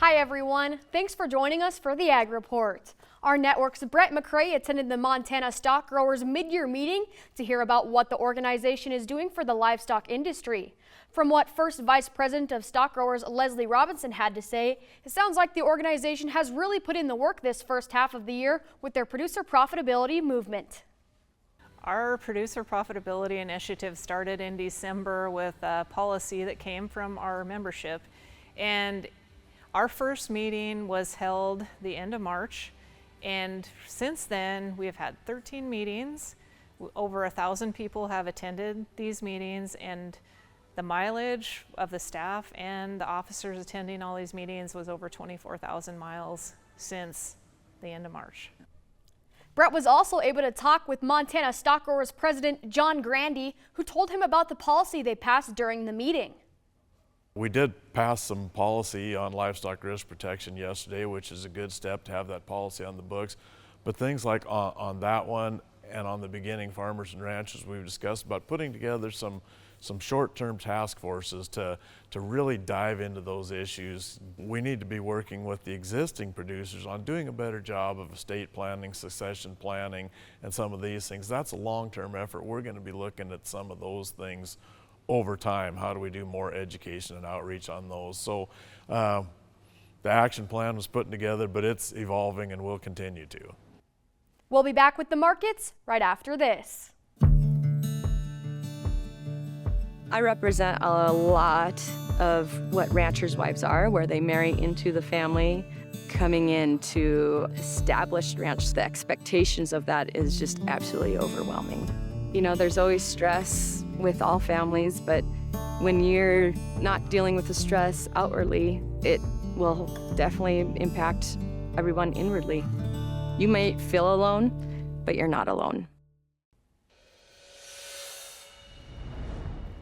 Hi everyone, thanks for joining us for the Ag Report. Our network's Brett McCrae attended the Montana Stockgrowers Mid-Year meeting to hear about what the organization is doing for the livestock industry. From what First Vice President of Stockgrowers Leslie Robinson had to say, it sounds like the organization has really put in the work this first half of the year with their producer profitability movement. Our producer profitability initiative started in December with a policy that came from our membership, and our first meeting was held the end of March, and since then we have had 13 meetings. Over 1,000 people have attended these meetings, and the mileage of the staff and the officers attending all these meetings was over 24,000 miles since the end of March. Brett was also able to talk with Montana Stockgrowers President John Grandy, who told him about the policy they passed during the meeting. We did pass some policy on livestock risk protection yesterday, which is a good step to have that policy on the books. But things like on that one and on the beginning farmers and ranchers, we've discussed about putting together some short-term task forces to really dive into those issues. We need to be working with the existing producers on doing a better job of estate planning, succession planning, and some of these things. That's a long-term effort. We're going to be looking at some of those things over time. How do we do more education and outreach on those? So the action plan was put together, but it's evolving and will continue to. We'll be back with the markets right after this. I represent a lot of what ranchers' wives are, where they marry into the family. Coming into established ranch, the expectations of that is just absolutely overwhelming. You know, there's always stress with all families, but when you're not dealing with the stress outwardly, it will definitely impact everyone inwardly. You may feel alone, but you're not alone.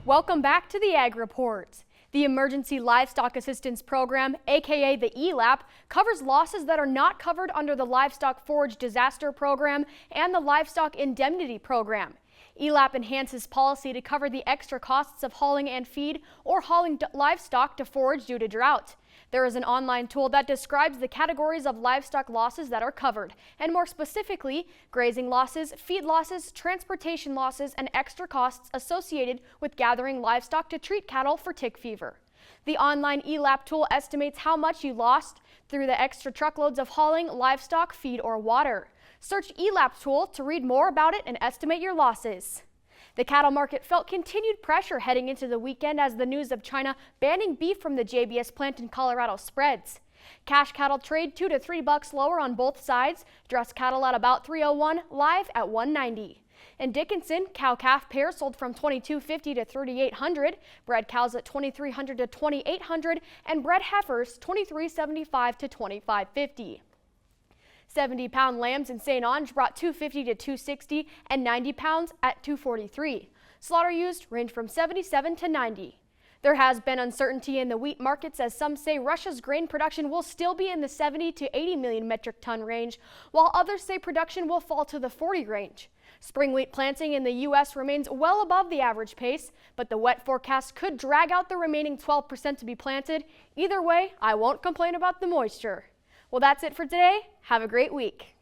Welcome back to the Ag Report. The Emergency Livestock Assistance Program, aka the ELAP, covers losses that are not covered under the Livestock Forage Disaster Program and the Livestock Indemnity Program. ELAP enhances policy to cover the extra costs of hauling and feed or hauling livestock to forage due to drought. There is an online tool that describes the categories of livestock losses that are covered, and more specifically, grazing losses, feed losses, transportation losses, and extra costs associated with gathering livestock to treat cattle for tick fever. The online ELAP tool estimates how much you lost through the extra truckloads of hauling livestock, feed, or water. Search ELAP tool to read more about it and estimate your losses. The cattle market felt continued pressure heading into the weekend as the news of China banning beef from the JBS plant in Colorado spreads. Cash cattle trade $2 to $3 lower on both sides. Dressed cattle at about $301, live at $190. In Dickinson, cow-calf pairs sold from $2,250 to $3,800, bred cows at $2,300 to $2,800, and bred heifers $2,375 to $2,550. 70-pound lambs in St. Onge brought $250 to $260 and 90 pounds at $243. Slaughter used range from 77 to 90. There has been uncertainty in the wheat markets as some say Russia's grain production will still be in the 70 to 80 million metric ton range, while others say production will fall to the 40 range. Spring wheat planting in the U.S. remains well above the average pace, but the wet forecast could drag out the remaining 12% to be planted. Either way, I won't complain about the moisture. Well, that's it for today. Have a great week.